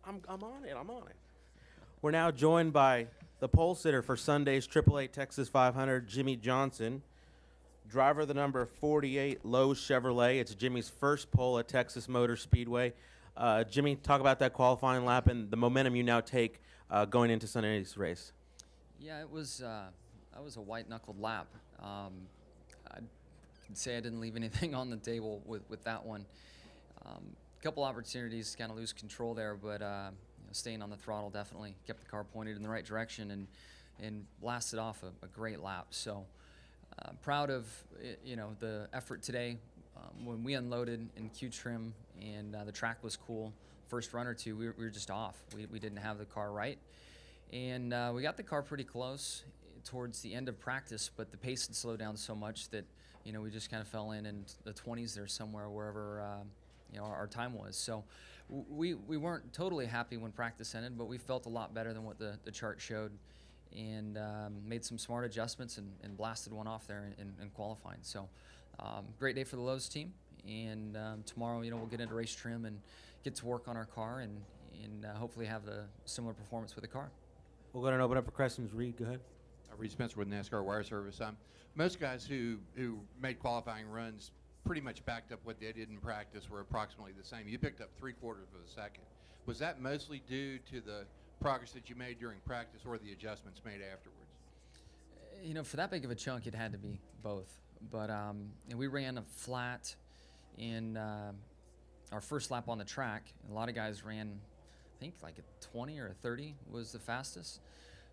I'm on it. I'm on it. We're now joined by the pole sitter for Sunday's AAA Texas 500, Jimmie Johnson. Driver of the number 48 Lowe's Chevrolet. It's Jimmie's first pole at Texas Motor Speedway. Jimmie, talk about that qualifying lap and the momentum you now take going into Sunday's race. Yeah, it was that was a white-knuckled lap. I'd say I didn't leave anything on the table with that one. A couple opportunities to kind of lose control there, but staying on the throttle definitely kept the car pointed in the right direction and blasted off a great lap. So proud of the effort today. When we unloaded in Q trim and the track was cool, first run or two we were just off. We didn't have the car right, and we got the car pretty close towards the end of practice, but the pace had slowed down so much that we just kind of fell in the 20s there somewhere, wherever our time was. So we weren't totally happy when practice ended, but we felt a lot better than what the chart showed, and made some smart adjustments and blasted one off there in qualifying. So great day for the Lowe's team, and tomorrow we'll get into race trim and get to work on our car and hopefully have a similar performance with the car. We'll go ahead and open up for questions. Reed, go ahead. Reed Spencer with NASCAR Wire Service. Most guys who made qualifying runs pretty much backed up what they did in practice were approximately the same. You picked up 3/4 of a second. Was that mostly due to the progress that you made during practice or the adjustments made afterwards? For that big of a chunk, it had to be both. But we ran a flat in our first lap on the track. A lot of guys ran, I think, like a 20 or a 30 was the fastest.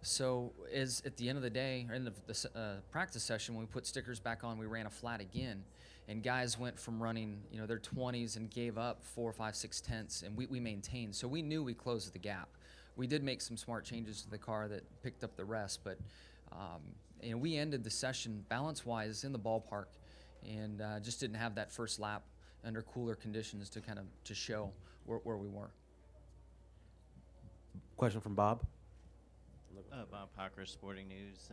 So at the end of the day, or end of the practice session, when we put stickers back on, we ran a flat again. And guys went from running their 20s and gave up 4, 5, 6 tenths, and we maintained. So we knew we closed the gap. We did make some smart changes to the car that picked up the rest, but we ended the session balance-wise in the ballpark, and just didn't have that first lap under cooler conditions to show where we were. Question from Bob. Bob Hocker, Sporting News.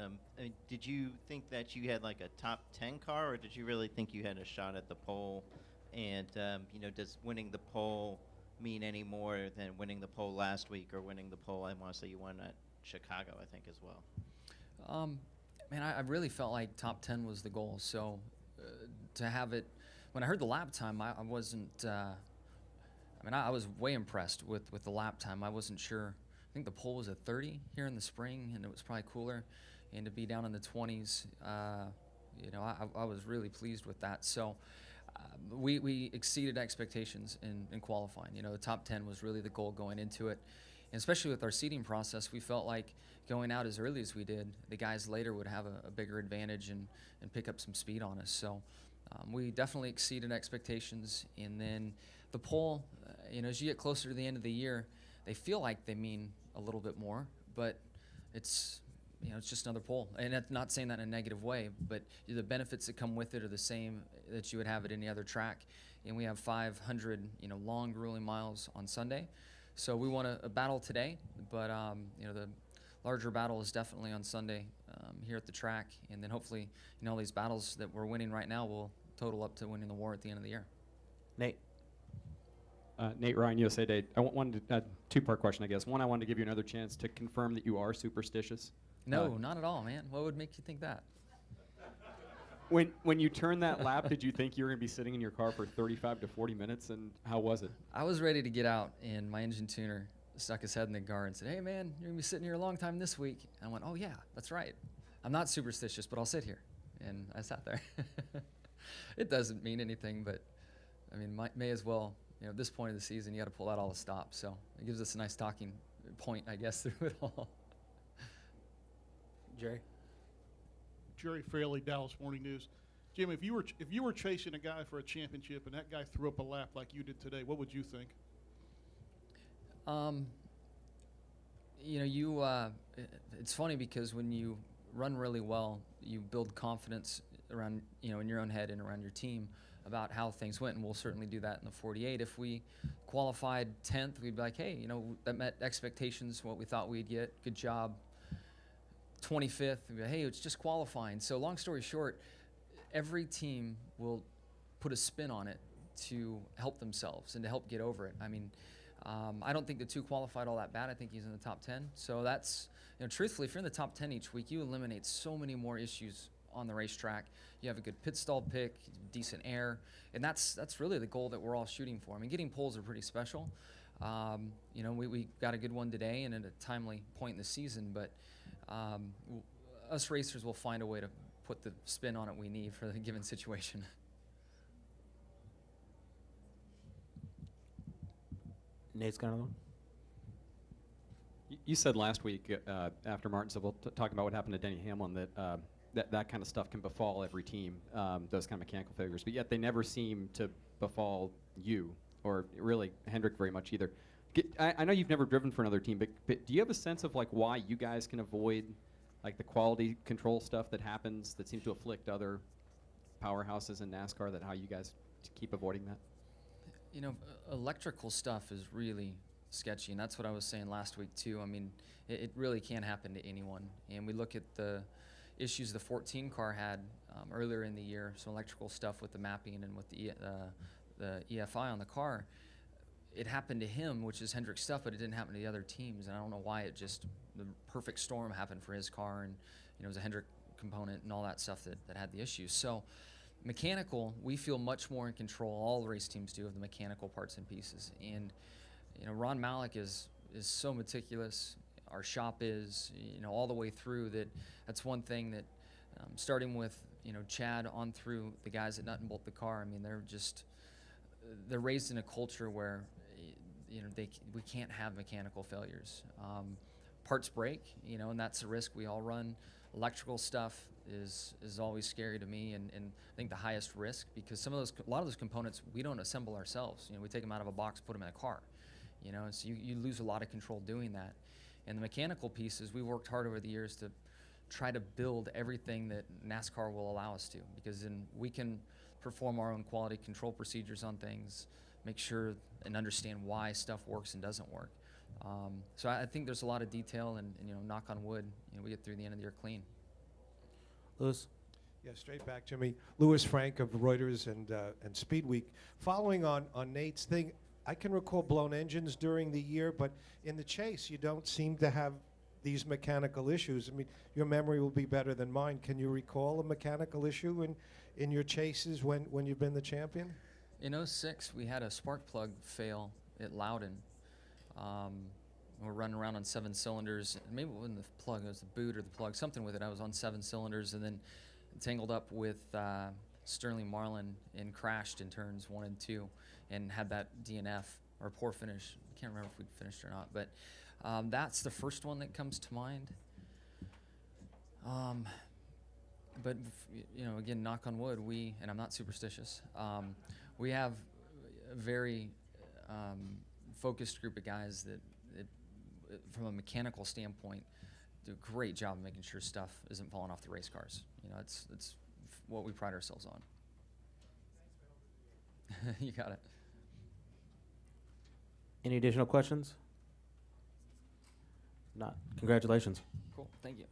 Did you think that you had like a top 10 car, or did you really think you had a shot at the pole? And does winning the pole mean any more than winning the pole last week or winning the pole? I want to say you won at Chicago, I think, as well. I really felt like top 10 was the goal. So to have it, when I heard the lap time, I wasn't. I was way impressed with the lap time. I wasn't sure. I think the pole was at 30 here in the spring, and it was probably cooler. And to be down in the 20s, I was really pleased with that. So we exceeded expectations in qualifying. The top 10 was really the goal going into it. And especially with our seeding process, we felt like going out as early as we did, the guys later would have a bigger advantage and pick up some speed on us. So we definitely exceeded expectations. And then the pole, as you get closer to the end of the year, they feel like they mean a little bit more, but it's just another pole. And I'm not saying that in a negative way, but the benefits that come with it are the same that you would have at any other track. And we have 500, long, grueling miles on Sunday. So we won a battle today, but the larger battle is definitely on Sunday here at the track. And then hopefully, all these battles that we're winning right now will total up to winning the war at the end of the year. Nate. Nate Ryan, USA Today. I wanted to, two-part question, I guess. One, I wanted to give you another chance to confirm that you are superstitious. No, not at all, man. What would make you think that? When you turned that lap, did you think you were going to be sitting in your car for 35 to 40 minutes, and how was it? I was ready to get out, and my engine tuner stuck his head in the car and said, "Hey, man, you're going to be sitting here a long time this week." And I went, "Oh, yeah, that's right. I'm not superstitious, but I'll sit here." And I sat there. It doesn't mean anything, but, may as well. At this point of the season, you got to pull out all the stops. So it gives us a nice talking point, I guess, through it all. Jerry Fraley, Dallas Morning News. Jim, if you were chasing a guy for a championship and that guy threw up a lap like you did today, what would you think? It's funny because when you run really well, you build confidence around, in your own head and around your team about how things went, and we'll certainly do that in the 48. If we qualified 10th, we'd be like, hey, that met expectations, what we thought we'd get, good job. 25th, we'd be like, hey, it's just qualifying. So long story short, every team will put a spin on it to help themselves and to help get over it. I don't think the 2 qualified all that bad. I think he's in the top 10. So that's, truthfully, if you're in the top 10 each week, you eliminate so many more issues on the racetrack. You have a good pit stall pick, decent air, and that's really the goal that we're all shooting for. I mean, getting poles are pretty special. We got a good one today and at a timely point in the season, but us racers will find a way to put the spin on it we need for the given situation. Nate's got another one. You said last week after Martinsville, talking about what happened to Denny Hamlin, that kind of stuff can befall every team, those kind of mechanical failures. But yet they never seem to befall you or really Hendrick very much either. I know you've never driven for another team, but do you have a sense of like why you guys can avoid like the quality control stuff that happens that seems to afflict other powerhouses in NASCAR? That how you guys keep avoiding that? Electrical stuff is really sketchy, and that's what I was saying last week too. I mean, it really can happen to anyone. And we look at the issues the 14 car had earlier in the year, so electrical stuff with the mapping and with the EFI on the car. It happened to him, which is Hendrick's stuff, but it didn't happen to the other teams, and I don't know why. The perfect storm happened for his car, and it was a Hendrick component and all that stuff that had the issues. So mechanical, we feel much more in control, all the race teams do, of the mechanical parts and pieces. And Ron Malik is so meticulous. Our shop is, all the way through that's one thing that, starting with, Chad on through the guys that nut and bolt the car. I mean, they're raised in a culture where, we can't have mechanical failures. Parts break, and that's a risk we all run. Electrical stuff is always scary to me, and I think the highest risk, because a lot of those components we don't assemble ourselves. We take them out of a box, put them in a car, and so you lose a lot of control doing that. And the mechanical pieces, we worked hard over the years to try to build everything that NASCAR will allow us to, because then we can perform our own quality control procedures on things, make sure and understand why stuff works and doesn't work. So I think there's a lot of detail, and knock on wood, we get through the end of the year clean. Lewis? Yeah, straight back, Jimmy. Louis Frank of Reuters and Speed Week. Following on Nate's thing, I can recall blown engines during the year, but in the chase, you don't seem to have these mechanical issues. I mean, your memory will be better than mine. Can you recall a mechanical issue in your chases when you've been the champion? In 06, we had a spark plug fail at Loudon. We're running around on 7 cylinders. Maybe it wasn't the plug, it was the boot or the plug, something with it. I was on 7 cylinders and then tangled up with Sterling Marlin and crashed in turns 1 and 2 and had that DNF, or poor finish. I can't remember if we finished or not, but that's the first one that comes to mind. But again, knock on wood, and I'm not superstitious, we have a very focused group of guys that from a mechanical standpoint, do a great job of making sure stuff isn't falling off the race cars. It's what we pride ourselves on. You got it. Any additional questions? Not. Congratulations. Cool. Thank you.